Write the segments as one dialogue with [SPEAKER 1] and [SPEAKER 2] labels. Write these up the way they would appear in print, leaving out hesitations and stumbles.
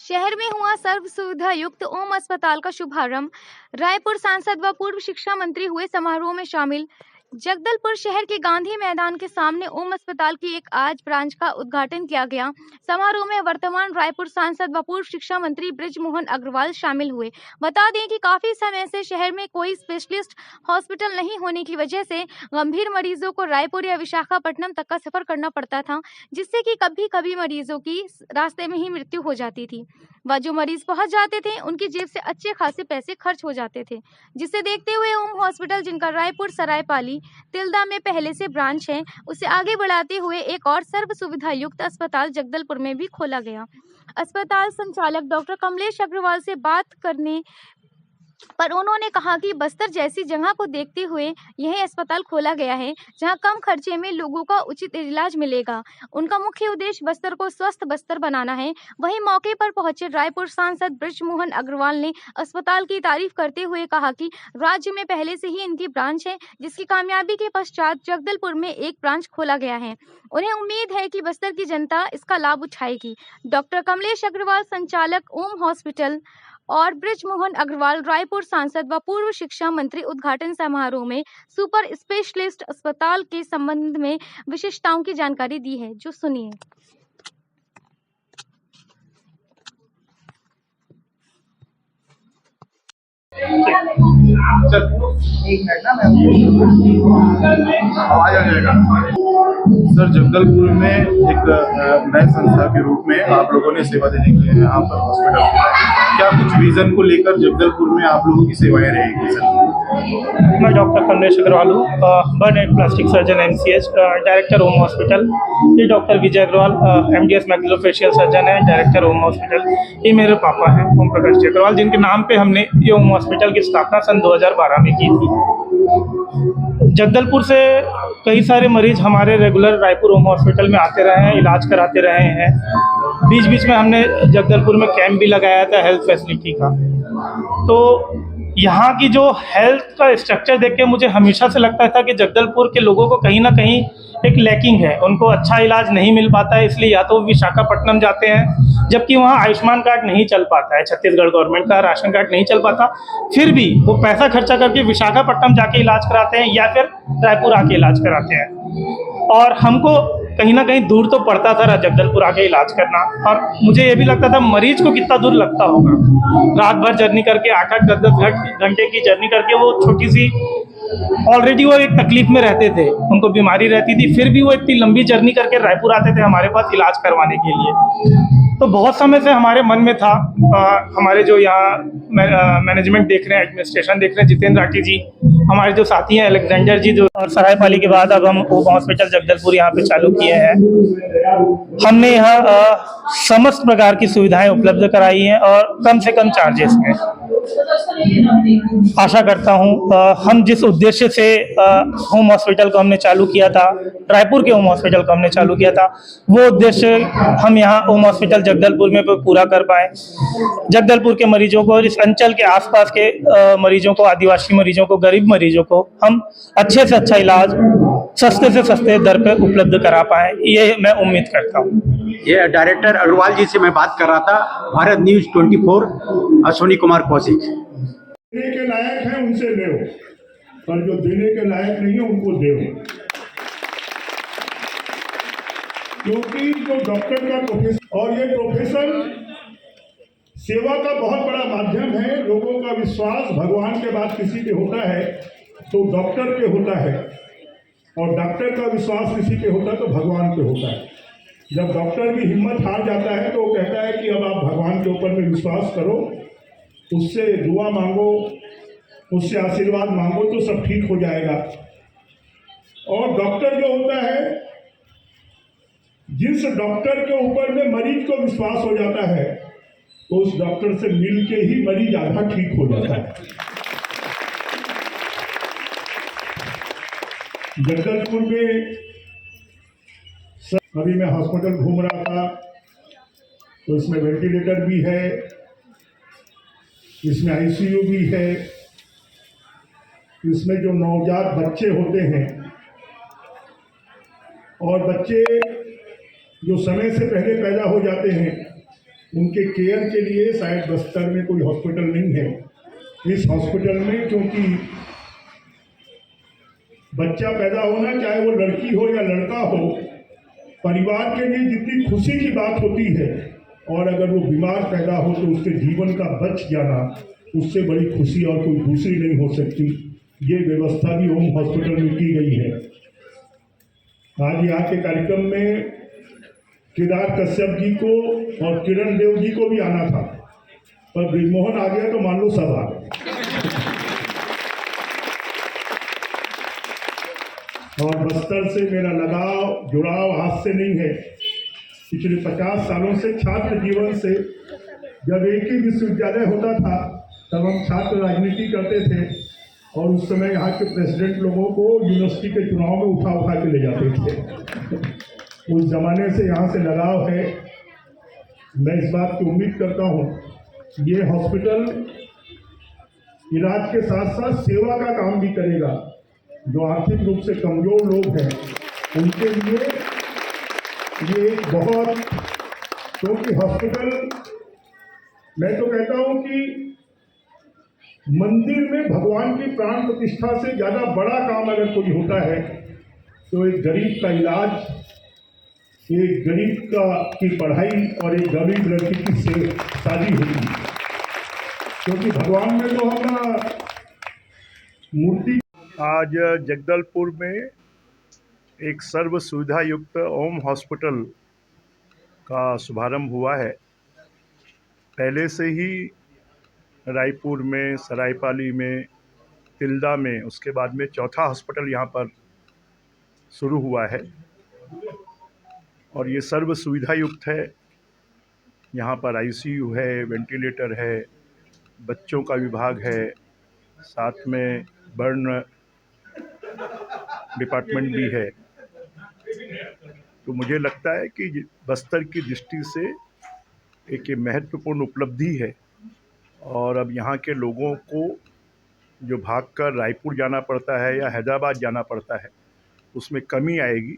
[SPEAKER 1] शहर में हुआ सर्व सुविधा युक्त ओम अस्पताल का शुभारंभ। रायपुर सांसद व पूर्व शिक्षा मंत्री हुए समारोह में शामिल। जगदलपुर शहर के गांधी मैदान के सामने ओम अस्पताल की एक आज ब्रांच का उद्घाटन किया गया। समारोह में वर्तमान रायपुर सांसद व पूर्व शिक्षा मंत्री बृजमोहन अग्रवाल शामिल हुए। बता दें कि काफी समय से शहर में कोई स्पेशलिस्ट हॉस्पिटल नहीं होने की वजह से गंभीर मरीजों को रायपुर या विशाखापट्टनम तक का सफर करना पड़ता था, जिससे कि कभी कभी मरीजों की रास्ते में ही मृत्यु हो जाती थी व जो मरीज पहुंच जाते थे उनकी जेब से अच्छे खासे पैसे खर्च हो जाते थे। जिसे देखते हुए ओम हॉस्पिटल, जिनका रायपुर सरायपाली तिल्दा में पहले से ब्रांच है, उसे आगे बढ़ाते हुए एक और सर्व सुविधा युक्त अस्पताल जगदलपुर में भी खोला गया। अस्पताल संचालक डॉक्टर कमलेश अग्रवाल से बात करने पर उन्होंने कहा कि बस्तर जैसी जगह को देखते हुए यह अस्पताल खोला गया है, जहां कम खर्चे में लोगों का उचित इलाज मिलेगा। उनका मुख्य उद्देश्य बस्तर को स्वस्थ बस्तर बनाना है। वहीं मौके पर पहुंचे रायपुर सांसद बृजमोहन अग्रवाल ने अस्पताल की तारीफ करते हुए कहा कि राज्य में पहले से ही इनकी ब्रांच है, जिसकी कामयाबी के पश्चात जगदलपुर में एक ब्रांच खोला गया है। उन्हें उम्मीद है कि बस्तर की जनता इसका लाभ उठाएगी। डॉक्टर कमलेश अग्रवाल, संचालक ओम हॉस्पिटल, और बृजमोहन अग्रवाल, रायपुर सांसद व पूर्व शिक्षा मंत्री, उद्घाटन समारोह में सुपर स्पेशलिस्ट अस्पताल के संबंध में विशेषताओं की जानकारी दी है, जो सुनिए।
[SPEAKER 2] आवाज आ जाएगा। सर, जगदलपुर में एक नए संस्था के रूप में आप लोगों ने सेवा देने के लिए यहाँ पर हॉस्पिटल खोला है। क्या कुछ विजन को लेकर जगदलपुर में आप लोगों की सेवाएं रहेगी सर?
[SPEAKER 3] मैं डॉक्टर कमलेश अग्रवाल हूँ, burn and plastic surgeon MCH, director Om hospital. ये doctor Vijay Agrawal MDS maxillofacial surgeon है, डायरेक्टर ओम हॉस्पिटल। ये मेरे पापा हैं, ओम प्रकाश जी अग्रवाल, जिनके नाम पे हमने ये ओम हॉस्पिटल की स्थापना सन 2012 में की थी। जगदलपुर से कई सारे मरीज हमारे रेगुलर रायपुर ओम हॉस्पिटल में आते रहे हैं, इलाज कराते रहे हैं। बीच बीच में हमने जगदलपुर में कैंप भी लगाया था हेल्थ फैसिलिटी का। तो यहाँ की जो हेल्थ का स्ट्रक्चर देख के मुझे हमेशा से लगता था कि जगदलपुर के लोगों को कहीं ना कहीं एक लैकिंग है, उनको अच्छा इलाज नहीं मिल पाता है, इसलिए या तो विशाखापट्टनम जाते हैं, जबकि वहाँ आयुष्मान कार्ड नहीं चल पाता है, छत्तीसगढ़ गवर्नमेंट का राशन कार्ड नहीं चल पाता, फिर भी वो पैसा खर्चा करके विशाखापट्टनम जाके इलाज कराते हैं या फिर रायपुर आके इलाज कराते हैं। और हमको कहीं ना कहीं दूर तो पड़ता था जगदलपुर आके इलाज करना, और मुझे ये भी लगता था मरीज को कितना दूर लगता होगा, रात भर जर्नी करके 8-8 10-10 घंटे की जर्नी करके वो छोटी सी, ऑलरेडी वो एक तकलीफ में रहते थे, उनको बीमारी रहती थी, फिर भी वो इतनी लंबी जर्नी करके रायपुर आते थे हमारे पास इलाज करवाने के लिए। तो बहुत समय से हमारे मन में था, हमारे जो यहाँ मैनेजमेंट देख रहे हैं, एडमिनिस्ट्रेशन देख रहे हैं, जितेंद्र राठी जी, हमारे जो साथी हैं अलेक्जेंडर जी, जो, और सरायपाली के बाद अब हम ओम हॉस्पिटल जगदलपुर यहाँ पे चालू किए हैं। हमने यहाँ समस्त प्रकार की सुविधाएं उपलब्ध कराई हैं और कम से कम चार्जेस में। आशा करता हूँ हम जिस उद्देश्य से होम हॉस्पिटल को हमने चालू किया था, रायपुर के होम हॉस्पिटल को हमने चालू किया था, वो उद्देश्य हम यहाँ होम हॉस्पिटल जगदलपुर में पूरा कर पाए। जगदलपुर के मरीजों को, इस अंचल के आसपास के मरीजों को, आदिवासी मरीजों को, गरीब मरीजों को हम अच्छे से अच्छा इलाज सस्ते से सस्ते दर पे उपलब्ध करा पाए, ये मैं उम्मीद करता हूँ।
[SPEAKER 4] ये डायरेक्टर अग्रवाल जी से मैं बात कर रहा था, भारत न्यूज 24, अश्विनी कुमार कौशिक।
[SPEAKER 5] देने के लायक है उनसे ले, पर जो देने के लायक नहीं है उनको दे, क्योंकि जो डॉक्टर का प्रोफेशन, और ये प्रोफेशन सेवा का बहुत बड़ा माध्यम है। लोगों का विश्वास भगवान के बाद किसी पे होता है तो डॉक्टर पे होता है, और डॉक्टर का विश्वास किसी पे होता है तो भगवान पे होता है। जब डॉक्टर भी हिम्मत हार जाता है तो वो कहता है कि अब आप भगवान के ऊपर में विश्वास करो, उससे दुआ मांगो, उससे आशीर्वाद मांगो तो सब ठीक हो जाएगा। और डॉक्टर जो होता है, जिस डॉक्टर के ऊपर में मरीज को विश्वास हो जाता है तो उस डॉक्टर से मिलके ही मरीज आधा ठीक हो जाता है। जगदलपुर में अभी मैं हॉस्पिटल घूम रहा था तो इसमें वेंटिलेटर भी है, इसमें ICU भी है, इसमें जो नवजात बच्चे होते हैं और बच्चे जो समय से पहले पैदा हो जाते हैं उनके केयर के लिए शायद बस्तर में कोई हॉस्पिटल नहीं है। इस हॉस्पिटल में क्योंकि बच्चा पैदा होना, चाहे वो लड़की हो या लड़का हो, परिवार के लिए जितनी खुशी की बात होती है, और अगर वो बीमार पैदा हो तो उसके जीवन का बच जाना, उससे बड़ी खुशी और कोई दूसरी नहीं हो सकती। ये व्यवस्था भी ओम हॉस्पिटल में की गई है। आज यहाँ के कार्यक्रम में केदार कश्यप जी को और किरण देव जी को भी आना था, पर ब्रिजमोहन आ गया तो मान लो सब आ गए। और बस्तर से मेरा लगाव जुड़ाव आज से नहीं है, पिछले 50 सालों से छात्र जीवन से। जब एक ही विश्वविद्यालय होता था तब हम छात्र राजनीति करते थे, और उस समय यहाँ के प्रेसिडेंट लोगों को यूनिवर्सिटी के चुनाव में उठा उठा के ले जाते थे। उस जमाने से यहाँ से लगाव है। मैं इस बात की उम्मीद करता हूँ ये हॉस्पिटल इलाज के साथ साथ सेवा का काम भी करेगा। जो आर्थिक रूप से कमजोर लोग हैं उनके लिए ये एक बहुत, क्योंकि हॉस्पिटल, मैं तो कहता हूँ कि मंदिर में भगवान की प्राण प्रतिष्ठा से ज़्यादा बड़ा काम अगर कोई होता है तो एक गरीब का इलाज, एक गरीब की पढ़ाई और एक गरीब लड़की की शादी होती है। क्योंकि भगवान में तो हम मूर्ति।
[SPEAKER 6] आज जगदलपुर में एक सर्व सुविधा युक्त ओम हॉस्पिटल का शुभारंभ हुआ है। पहले से ही रायपुर में, सरायपाली में, तिल्दा में, उसके बाद में चौथा हॉस्पिटल यहाँ पर शुरू हुआ है और ये सर्व सुविधा युक्त है। यहाँ पर आईसीयू है, वेंटिलेटर है, बच्चों का विभाग है, साथ में बर्न डिपार्टमेंट भी है। तो मुझे लगता है कि बस्तर की दृष्टि से एक ये महत्वपूर्ण उपलब्धि है और अब यहाँ के लोगों को जो भागकर रायपुर जाना पड़ता है या हैदराबाद जाना पड़ता है उसमें कमी आएगी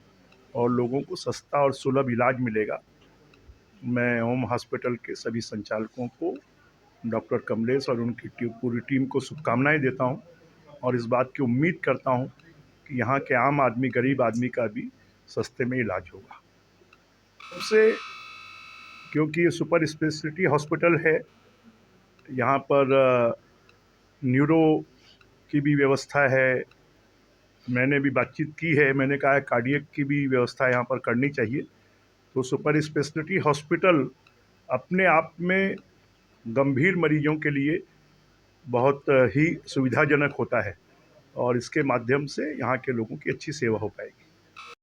[SPEAKER 6] और लोगों को सस्ता और सुलभ इलाज मिलेगा। मैं ओम हॉस्पिटल के सभी संचालकों को, डॉक्टर कमलेश और उनकी पूरी टीम को शुभकामनाएं देता हूं और इस बात की उम्मीद करता हूं कि यहाँ के आम आदमी, गरीब आदमी का भी सस्ते में इलाज होगा। उससे क्योंकि ये सुपर स्पेशलिटी हॉस्पिटल है, यहाँ पर न्यूरो की भी व्यवस्था है। मैंने भी बातचीत की है, मैंने कहा है कार्डियक की भी व्यवस्था यहाँ पर करनी चाहिए। तो सुपर स्पेशलिटी हॉस्पिटल अपने आप में गंभीर मरीजों के लिए बहुत ही सुविधाजनक होता है और इसके माध्यम से यहाँ के लोगों की अच्छी सेवा हो पाएगी।